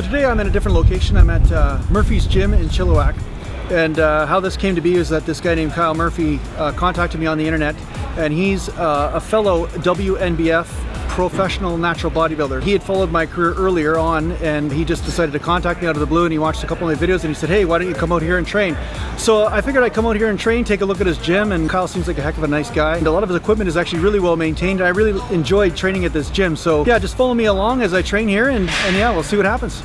So today I'm in a different location. I'm at Murphy's gym in Chilliwack. And how this came to be is that this guy named Kyle Murphy contacted me on the internet, and he's a fellow WNBF professional natural bodybuilder. He had followed my career earlier on, and he just decided to contact me out of the blue, and he watched a couple of my videos and he said, hey, why don't you come out here and train? So I figured I'd come out here and train, take a look at his gym, and Kyle seems like a heck of a nice guy. And a lot of his equipment is actually really well maintained. I really enjoyed training at this gym. So yeah, just follow me along as I train here, and yeah, we'll see what happens.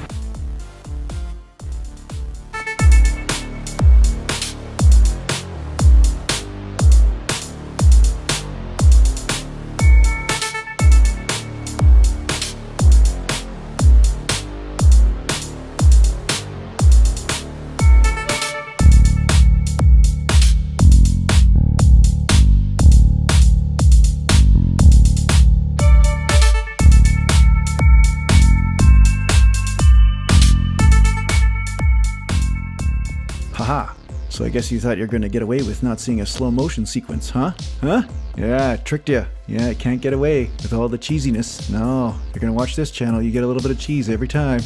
Haha, so I guess you thought you're going to get away with not seeing a slow motion sequence, huh? Huh? Yeah, tricked you. Yeah, I can't get away with all the cheesiness. No, you're going to watch this channel, you get a little bit of cheese every time.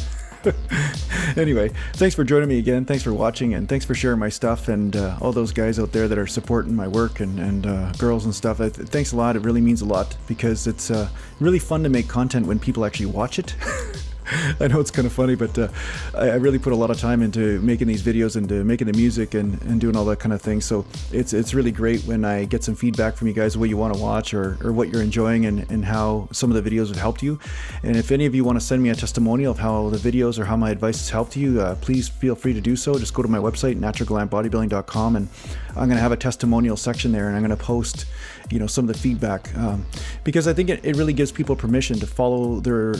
Anyway, thanks for joining me again. Thanks for watching, and thanks for sharing my stuff, and all those guys out there that are supporting my work, and girls and stuff. Thanks a lot. It really means a lot, because it's really fun to make content when people actually watch it. I know it's kind of funny, but I really put a lot of time into making these videos and making the music and doing all that kind of thing. So it's really great when I get some feedback from you guys, what you want to watch or what you're enjoying, and how some of the videos have helped you. And if any of you want to send me a testimonial of how the videos or how my advice has helped you, please feel free to do so. Just go to my website, naturalgallantbodybuilding.com, and I'm going to have a testimonial section there, and I'm going to post some of the feedback, because I think it really gives people permission to follow their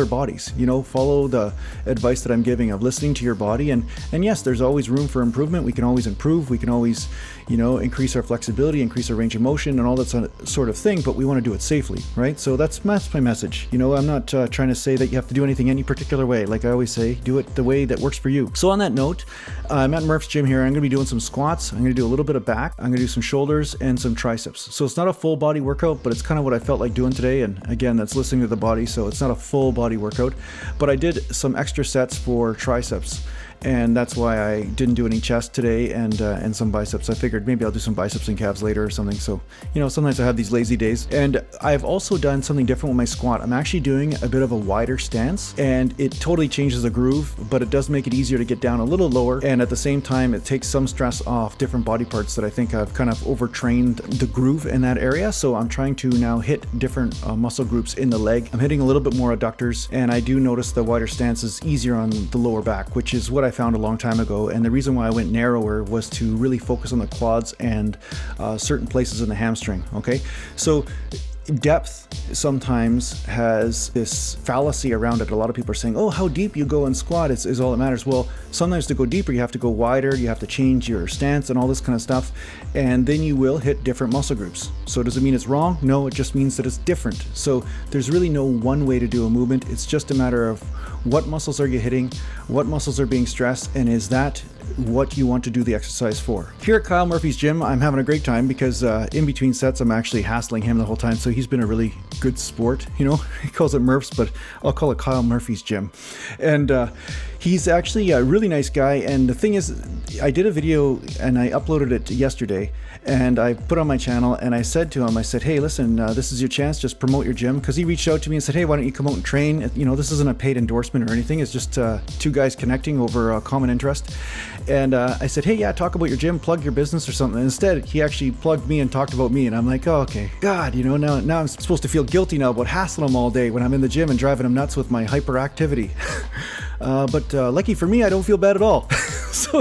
bodies, follow the advice that I'm giving of listening to your body. And yes, there's always room for improvement. We can always improve. We can always, increase our flexibility, increase our range of motion, and all that sort of thing, but we want to do it safely, right? So that's my message. I'm not trying to say that you have to do anything any particular way. Like I always say, do it the way that works for you. So on that note, I'm at Murph's gym here. I'm going to be doing some squats. I'm going to do a little bit of back. I'm going to do some shoulders and some triceps. So it's not a full body workout, but it's kind of what I felt like doing today. And again, that's listening to the body. So it's not a full body workout, but I did some extra sets for triceps. And that's why I didn't do any chest today, and some biceps. I figured maybe I'll do some biceps and calves later or something. So, sometimes I have these lazy days. And I've also done something different with my squat. I'm actually doing a bit of a wider stance, and it totally changes the groove, but it does make it easier to get down a little lower. And at the same time, it takes some stress off different body parts that I think I've kind of overtrained the groove in that area. So I'm trying to now hit different muscle groups in the leg. I'm hitting a little bit more adductors, and I do notice the wider stance is easier on the lower back, which is what I found a long time ago. And the reason why I went narrower was to really focus on the quads and certain places in the hamstring. Okay, so depth sometimes has this fallacy around it. A lot of people are saying, oh, how deep you go in squat is all that matters. Well, sometimes to go deeper, you have to go wider, you have to change your stance and all this kind of stuff, and then you will hit different muscle groups. So does it mean it's wrong? No, it just means that it's different. So there's really no one way to do a movement. It's just a matter of what muscles are you hitting, what muscles are being stressed, and is that what you want to do the exercise for. Here at Kyle Murphy's gym, I'm having a great time because in between sets, I'm actually hassling him the whole time. So he's been a really good sport. He calls it Murph's, but I'll call it Kyle Murphy's gym. And he's actually a really nice guy. And the thing is, I did a video and I uploaded it yesterday, and I put on my channel, and I said to him, I said, hey, listen, this is your chance, just promote your gym. Because he reached out to me and said, hey, why don't you come out and train? This isn't a paid endorsement or anything. It's just two guys connecting over a common interest. And I said, hey, yeah, talk about your gym, plug your business or something. And instead, he actually plugged me and talked about me. And I'm like, oh, okay, God, now I'm supposed to feel guilty now about hassling him all day when I'm in the gym and driving him nuts with my hyperactivity. But lucky for me, I don't feel bad at all. So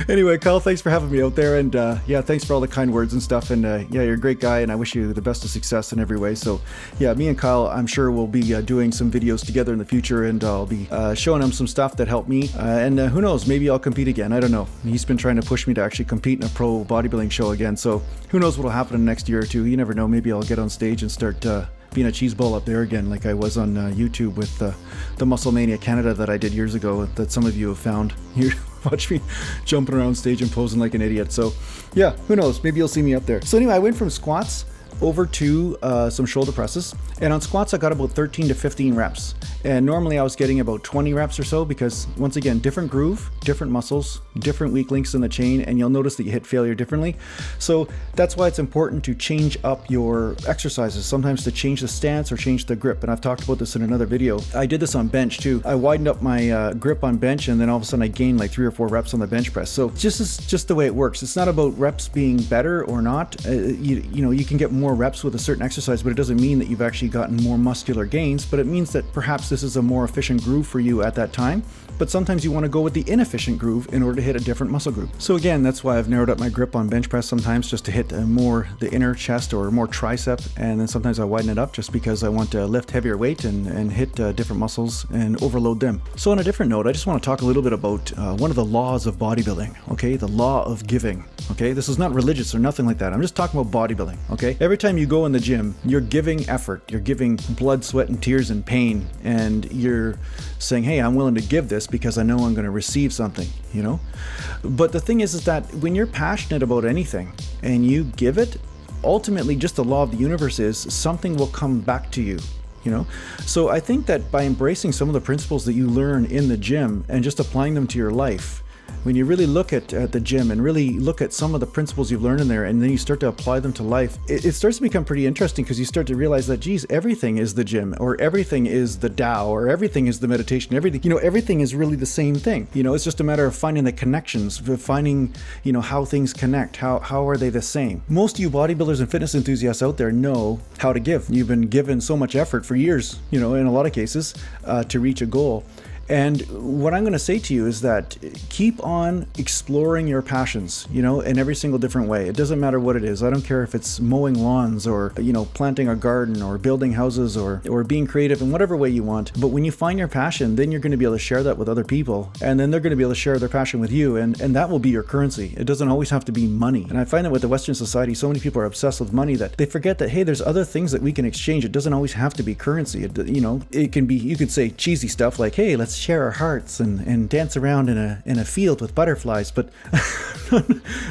anyway, Kyle, thanks for having me out there. And yeah, thanks for all the kind words and stuff. And yeah, you're a great guy, and I wish you the best of success in every way. So yeah, me and Kyle, I'm sure we'll be doing some videos together in the future, and I'll be showing him some stuff that helped me. And who knows, maybe I'll compete again. I don't know. He's been trying to push me to actually compete in a pro bodybuilding show again. So who knows what'll happen in the next year or two. You never know. Maybe I'll get on stage and start being a cheese ball up there again, like I was on YouTube with the Muscle Mania Canada that I did years ago, that some of you have found. You watch me jumping around stage and posing like an idiot. So yeah, who knows, maybe you'll see me up there. So anyway, I went from squats over to some shoulder presses. And on squats, I got about 13 to 15 reps. And normally I was getting about 20 reps or so because, once again, different groove, different muscles, different weak links in the chain, and you'll notice that you hit failure differently. So that's why it's important to change up your exercises, sometimes to change the stance or change the grip. And I've talked about this in another video. I did this on bench too. I widened up my grip on bench, and then all of a sudden I gained like 3 or 4 reps on the bench press. So just the way it works. It's not about reps being better or not. You know, you can get more reps with a certain exercise, but it doesn't mean that you've actually gotten more muscular gains, but it means that perhaps this is a more efficient groove for you at that time. But sometimes you want to go with the inefficient groove in order to hit a different muscle group. So again, that's why I've narrowed up my grip on bench press sometimes, just to hit more the inner chest or more tricep, and then sometimes I widen it up just because I want to lift heavier weight and hit different muscles and overload them. So on a different note, I just want to talk a little bit about one of the laws of bodybuilding, okay? The law of giving, okay? This is not religious or nothing like that. I'm just talking about bodybuilding, okay? Every time you go in the gym, you're giving effort, you're giving blood, sweat, and tears and pain, and you're saying, hey, I'm willing to give this because I know I'm going to receive something, you know? But the thing is that when you're passionate about anything and you give it, ultimately just the law of the universe is something will come back to you, you know? So I think that by embracing some of the principles that you learn in the gym and just applying them to your life, when you really look at the gym and really look at some of the principles you've learned in there, and then you start to apply them to life, it starts to become pretty interesting because you start to realize that, geez, everything is the gym, or everything is the Tao, or everything is the meditation, everything, you know, everything is really the same thing. You know, it's just a matter of finding the connections, finding, you know, how things connect, how are they the same. Most of you bodybuilders and fitness enthusiasts out there know how to give. You've been given so much effort for years, you know, in a lot of cases, to reach a goal. And what I'm going to say to you is that keep on exploring your passions, you know, in every single different way. It doesn't matter what it is. I don't care if it's mowing lawns or, you know, planting a garden or building houses or being creative in whatever way you want. But when you find your passion, then you're going to be able to share that with other people. And then they're going to be able to share their passion with you. And that will be your currency. It doesn't always have to be money. And I find that with the Western society, so many people are obsessed with money that they forget that, hey, there's other things that we can exchange. It doesn't always have to be currency. You know, it can be, you could say cheesy stuff like, hey, let's share our hearts and dance around in a field with butterflies, but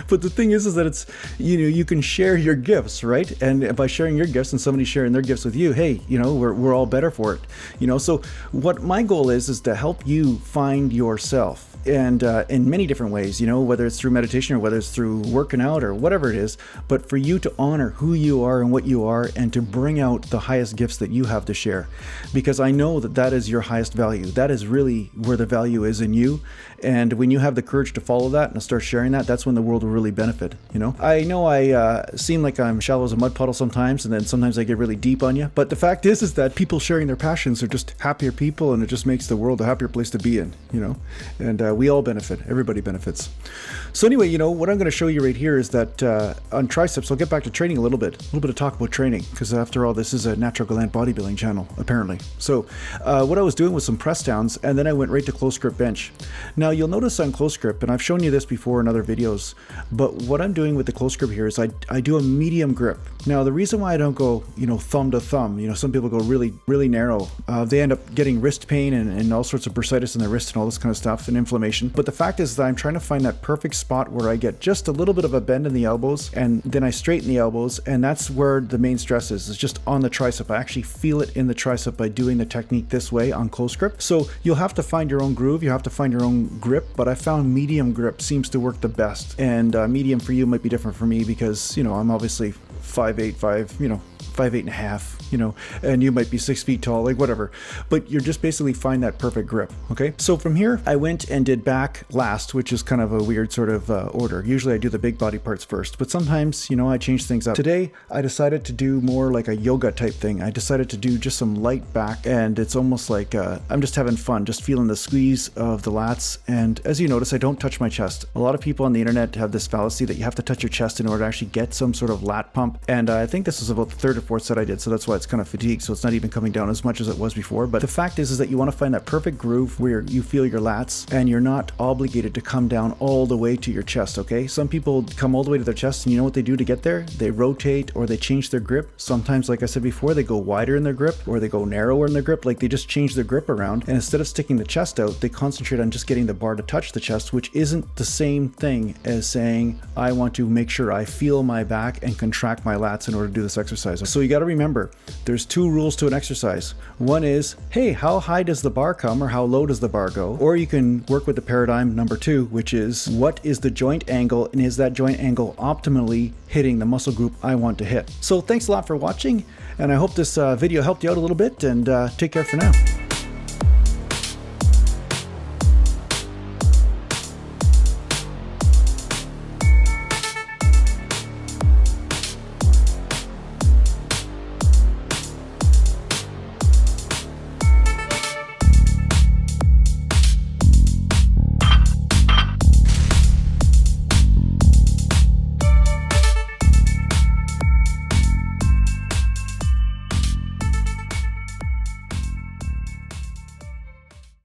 but the thing is that it's, you know, you can share your gifts, right? And by sharing your gifts and somebody sharing their gifts with you, hey, you know, we're all better for it, you know. So what my goal is to help you find yourself, and in many different ways, you know, whether it's through meditation or whether it's through working out or whatever it is, but for you to honor who you are and what you are, and to bring out the highest gifts that you have to share, because I know that that is your highest value. That is really where the value is in you. And when you have the courage to follow that and start sharing that, that's when the world will really benefit, you know. I know I seem like I'm shallow as a mud puddle sometimes, and then sometimes I get really deep on you, but the fact is that people sharing their passions are just happier people, and it just makes the world a happier place to be in, you know. And we all benefit. Everybody benefits. So anyway, you know, what I'm going to show you right here is that on triceps, I'll get back to training a little bit of talk about training, because after all, this is a natural Gallant bodybuilding channel, apparently. So what I was doing was some press downs, and then I went right to close grip bench. Now you'll notice on close grip, and I've shown you this before in other videos, but what I'm doing with the close grip here is I do a medium grip. Now the reason why I don't go, you know, thumb to thumb, you know, some people go really narrow. They end up getting wrist pain and all sorts of bursitis in their wrist and all this kind of stuff, and inflammation. But the fact is that I'm trying to find that perfect spot where I get just a little bit of a bend in the elbows, and then I straighten the elbows, and that's where the main stress is just on the tricep. I actually feel it in the tricep by doing the technique this way on close grip. So you'll have to find your own groove, you have to find your own grip, but I found medium grip seems to work the best. And medium for you might be different for me, because, you know, I'm obviously 5'8", you know, 5'8.5", you know, and you might be 6 feet tall, like whatever, but you're just basically find that perfect grip. Okay, so from here I went and did back last, which is kind of a weird sort of order. Usually I do the big body parts first, but sometimes, you know, I change things up. Today I decided to do more like a yoga type thing. I decided to do just some light back, and it's almost like I'm just having fun, just feeling the squeeze of the lats. And as you notice, I don't touch my chest. A lot of people on the internet have this fallacy that you have to touch your chest in order to actually get some sort of lat pump, and I think this is about the third or fourth set I did, so that's why it's kind of fatigued, so it's not even coming down as much as it was before. But the fact is that you want to find that perfect groove where you feel your lats, and you're not obligated to come down all the way to your chest, okay? Some people come all the way to their chest, and you know what they do to get there? They rotate, or they change their grip. Sometimes, like I said before, they go wider in their grip, or they go narrower in their grip, like they just change their grip around, and instead of sticking the chest out, they concentrate on just getting the bar to touch the chest, which isn't the same thing as saying, I want to make sure I feel my back and contract smack my lats in order to do this exercise. So you got to remember, there's 2 rules to an exercise. One is, hey, how high does the bar come or how low does the bar go? Or you can work with the paradigm number 2, which is, what is the joint angle and is that joint angle optimally hitting the muscle group I want to hit? So thanks a lot for watching, and I hope this video helped you out a little bit, and take care for now.